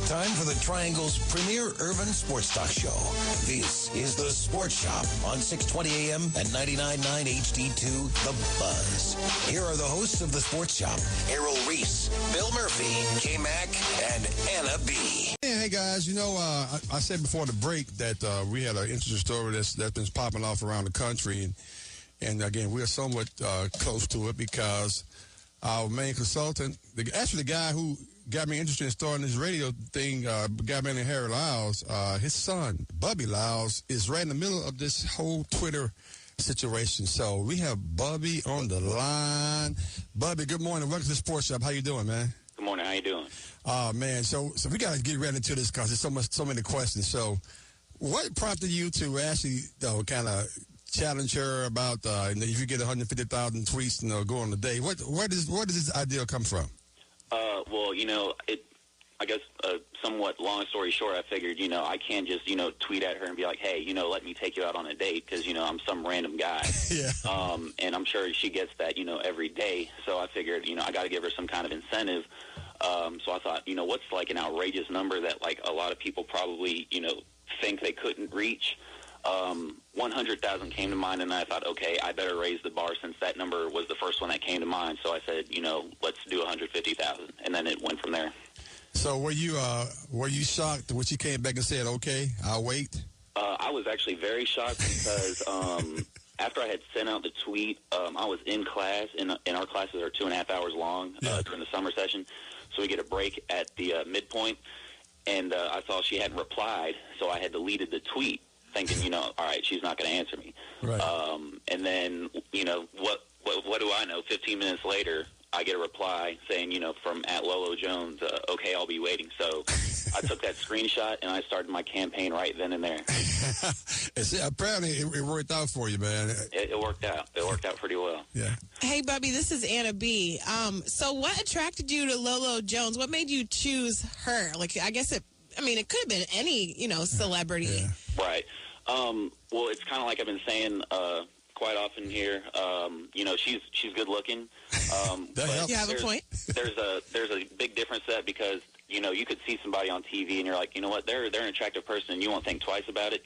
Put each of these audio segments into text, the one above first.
Time for the Triangle's premier urban sports talk show. This is The Sports Shop on 620 AM and 99.9 HD2, The Buzz. Here are the hosts of The Sports Shop, Errol Reese, Bill Murphy, K-Mac, and Anna B. Hey, guys, you know, I said before the break that we had an interesting story that's been popping off around the country. And again, we're somewhat close to it because our main consultant, the guy who got me interested in starting this radio thing, guy named Harry Lyles, his son, Bubby Lyles, is right in the middle of this whole Twitter situation. So we have Bubby on the line. Bubby, good morning. Welcome to the Sports Shop. How you doing, man? Good morning. How you doing? Man, so we got to get right into this because there's so many questions. So what prompted you to actually kind of challenge her about if you get 150,000 tweets, go on a day? Where does this idea come from? Well, I guess somewhat long story short, I figured, I can't just, tweet at her and be like, hey, let me take you out on a date because, I'm some random guy. Yeah. And I'm sure she gets that, every day. So I figured, I got to give her some kind of incentive. So I thought, what's like an outrageous number that like a lot of people probably, think they couldn't reach? 100,000 came to mind, and I thought, okay, I better raise the bar since that number was the first one that came to mind. So I said, let's do 150,000, and then it went from there. So were you shocked when she came back and said, okay, I'll wait? I was actually very shocked because after I had sent out the tweet, I was in class, and our classes are 2.5 hours long during the summer session, so we get a break at the midpoint, and I saw she hadn't replied, so I had deleted the tweet, thinking, all right, she's not going to answer me. Right. And then, what do I know? 15 minutes later, I get a reply saying, from @Lolo Jones, okay, I'll be waiting. So I took that screenshot and I started my campaign right then and there. Apparently, it worked out for you, man. It worked out. It worked out pretty well. Yeah. Hey, Bubby, this is Anna B. So what attracted you to Lolo Jones? What made you choose her? Like, I guess it could have been any, celebrity. Yeah. Right. Well, it's kind of like I've been saying quite often here. She's good looking. But you have a point. There's a big difference to that because you could see somebody on TV and you're like, they're an attractive person and you won't think twice about it.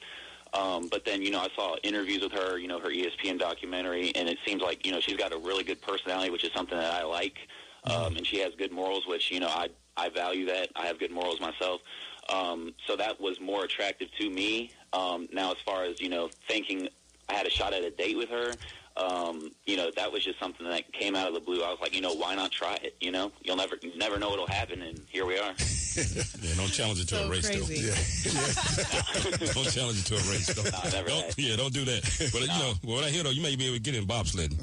But then I saw interviews with her, her ESPN documentary, and it seems like she's got a really good personality, which is something that I like. And she has good morals, which I value that. I have good morals myself. So that was more attractive to me. Now, as far as, thinking I had a shot at a date with her, that was just something that came out of the blue. I was like, why not try it? You never know what'll happen, and here we are. Yeah, don't challenge it to a race, crazy. though. Yeah. Don't challenge it to a race, though. No, never had. Yeah, don't do that. But, what I hear, though, you may be able to get in bobsledding.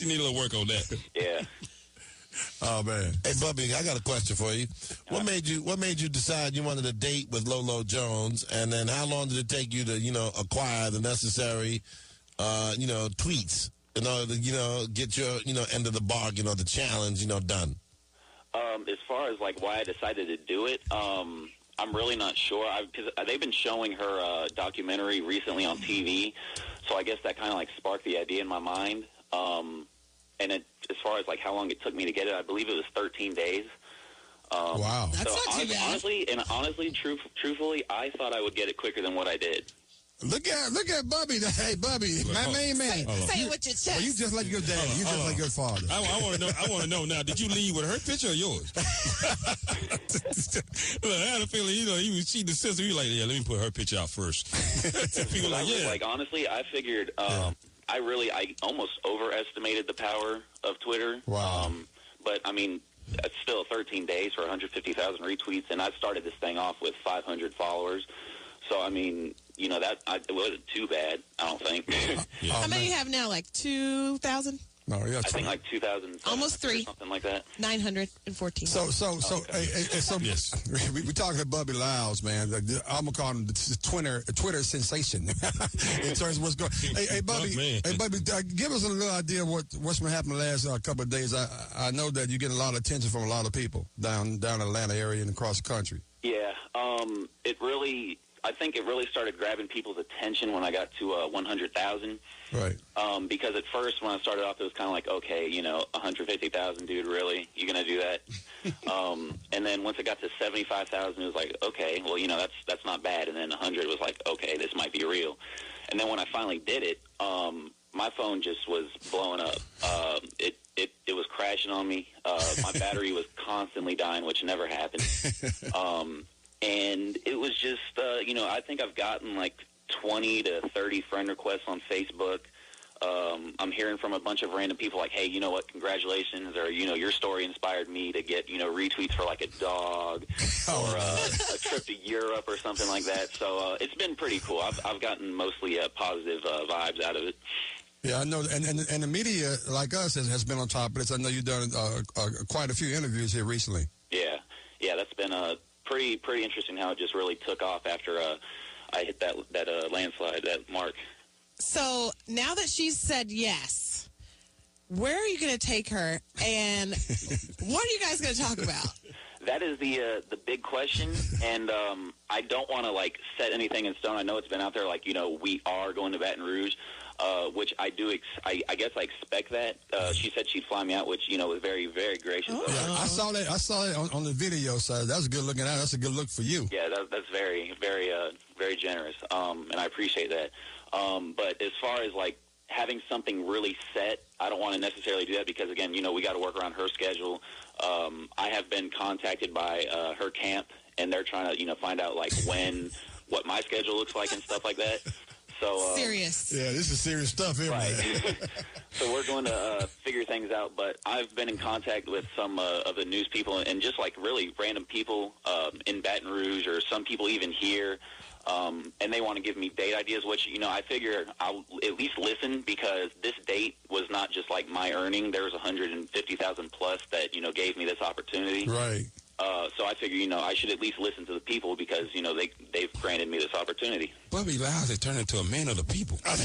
You need a little work on that. Yeah. Oh, man. Hey, Bubby, I got a question for you. What made you decide you wanted a date with Lolo Jones, and then how long did it take you to, acquire the necessary, tweets in order to, get your, end of the bargain or the challenge, done? As far as, like, why I decided to do it, I'm really not sure. Because they've been showing her documentary recently on TV, so I guess that kind of, like, sparked the idea in my mind. And as far as, like, how long it took me to get it, I believe it was 13 days. Wow. That's not too bad. Honestly, truthfully, I thought I would get it quicker than what I did. Look at Bubby. Hey, Bubby, my main man. Say it with your chest. Well, you just like your daddy. You just like your father. I want to know now, did you leave with her picture or yours? Look, I had a feeling, he was cheating the sister. He was like, yeah, let me put her picture out first. People like, yeah. Like, honestly, I figured... I almost overestimated the power of Twitter. Wow. But, it's still 13 days for 150,000 retweets, and I started this thing off with 500 followers. So, it wasn't too bad, I don't think. How many you have now, like 2,000? No, yeah, I think like 2,000. Almost 3. Something like that. 914. So yes. We're talking to Bubby Lyles, man. I'm gonna call him the Twitter sensation in terms of what's going. Hey, Bubby. Hey, Bubby. Give us a little idea of what's been happening the last couple of days. I know that you get a lot of attention from a lot of people down Atlanta area and across the country. Yeah. It really. I think it really started grabbing people's attention when I got to 100,000. Right. Because at first, when I started off, it was kind of like, okay, 150,000, dude, really? You gonna do that? And then once it got to 75,000, it was like, okay, well, that's not bad. And then 100 was like, okay, this might be real. And then when I finally did it, my phone just was blowing up. It was crashing on me. My battery was constantly dying, which never happened. And it was just, I think I've gotten like 20 to 30 friend requests on Facebook. I'm hearing from a bunch of random people like, hey, you know what, congratulations, or, your story inspired me to get, retweets for like a dog or a trip to Europe or something like that. So it's been pretty cool. I've gotten mostly positive vibes out of it. Yeah, I know, and the media like us has been on top of this. I know you've done quite a few interviews here recently. Yeah, that's been pretty interesting how it just really took off after I hit that landslide, that mark. So now that she's said yes, where are you going to take her, and what are you guys going to talk about? That is the big question, and I don't want to set anything in stone. I know it's been out there we are going to Baton Rouge. Which I do, I guess I expect that. She said she'd fly me out, which, was very, very gracious. Oh. Yeah, I saw that on the video side. That was good looking out. That's a good look for you. Yeah, that's very, very, very generous, and I appreciate that. But as far as, having something really set, I don't want to necessarily do that because, again, we got to work around her schedule. I have been contacted by her camp, and they're trying to, find out, what my schedule looks like and stuff like that. So, serious. Yeah, this is serious stuff here, right. man. So we're going to figure things out, but I've been in contact with some of the news people and just really random people in Baton Rouge or some people even here, and they want to give me date ideas, which, I figure I'll at least listen because this date was not just my earning. There was 150,000 plus that, gave me this opportunity. Right. So I figure, I should at least listen to the people because, they've granted me this opportunity. Bubby Lyles has turned into a man of the people. What in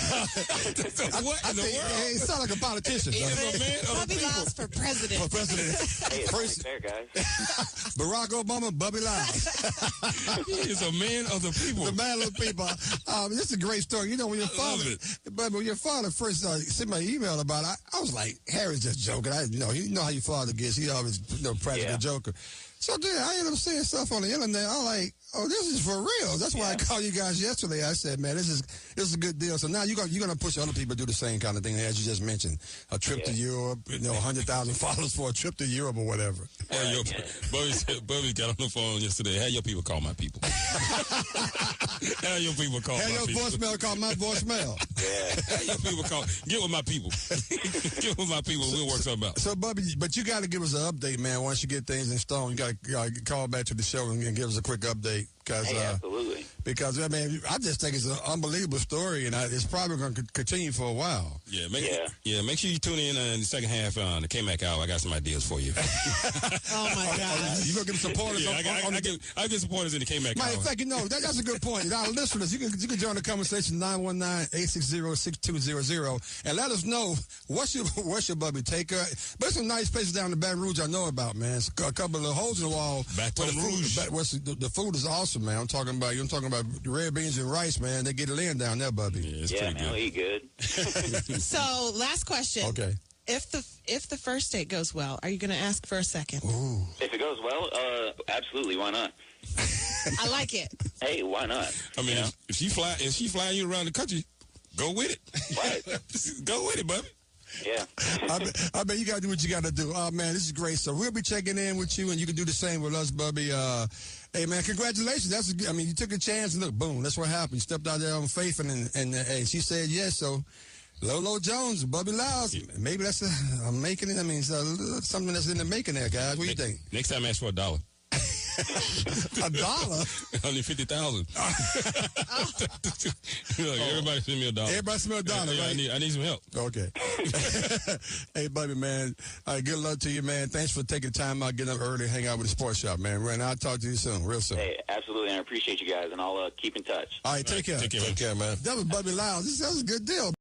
the world? He sounds like a politician. He's a man of Bubby the people. Lyles for president. For president. Hey, it's only fair, guys. Barack Obama, Bubby Lyles. He is a man of the people. The man of the people. This is a great story. When your father first sent my email about it, I was like, Harry's just joking. You know how your father gets. He always practical joker. So then I ended up seeing stuff on the internet. I'm like, oh, this is for real. That's why I called you guys yesterday. I said, man, this is a good deal. So now you're gonna push other people to do the same kind of thing as you just mentioned. A trip to Europe, 100,000 followers for a trip to Europe or whatever. Bubby got on the phone yesterday. Have your people call my people. Have your people call my people. Have your voicemail call my voicemail. Yeah. Have your people call. Get with my people. Get with my people. We'll work something out. So, Bubby, but you got to give us an update, man. Once you get things in stone, you got to call back to the show and give us a quick update. Absolutely. Because, I just think it's an unbelievable story, and it's probably going to continue for a while. Yeah, make sure you tune in the second half on the K-Mac Hour. I got some ideas for you. Oh, my God. You going to get supporters? I get supporters in the K-Mac Hour. In fact, that's a good point. Our listeners, you can join the conversation 919-860-6200 and let us know what's your Bubby take. But there's some nice places down in Baton Rouge I know about, man. It's a couple of holes in the wall. Baton Rouge. The food is awesome, man. I'm talking about red beans and rice, man. They get it in down there, Bubby. Yeah, it's pretty good. I'll eat good. So, last question. Okay. If the first date goes well, are you going to ask for a second? Ooh. If it goes well, absolutely. Why not? I like it. Hey, why not? If she flying you around the country, go with it. Right. Go with it, Bubby. Yeah. I bet you got to do what you got to do. Oh, man, this is great. So we'll be checking in with you, and you can do the same with us, Bubby. Hey, man, congratulations. You took a chance, and look, boom, that's what happened. You stepped out there on faith, and she said yes. So Lolo Jones, Bubby Lyles, maybe that's I'm making it. It's something that's in the making there, guys. What do you think? Next time, ask for $1. $1? Only 50,000. Everybody send me $1. Everybody send me $1, right? I need some help. Okay. Hey, Bubby, man. All right, good luck to you, man. Thanks for taking time out, getting up early, hang out with the sports shop, man. And I'll talk to you soon, real soon. Hey, absolutely, and I appreciate you guys, and I'll keep in touch. All right, take care. Take care, man. That was Bubby Lyles. That was a good deal.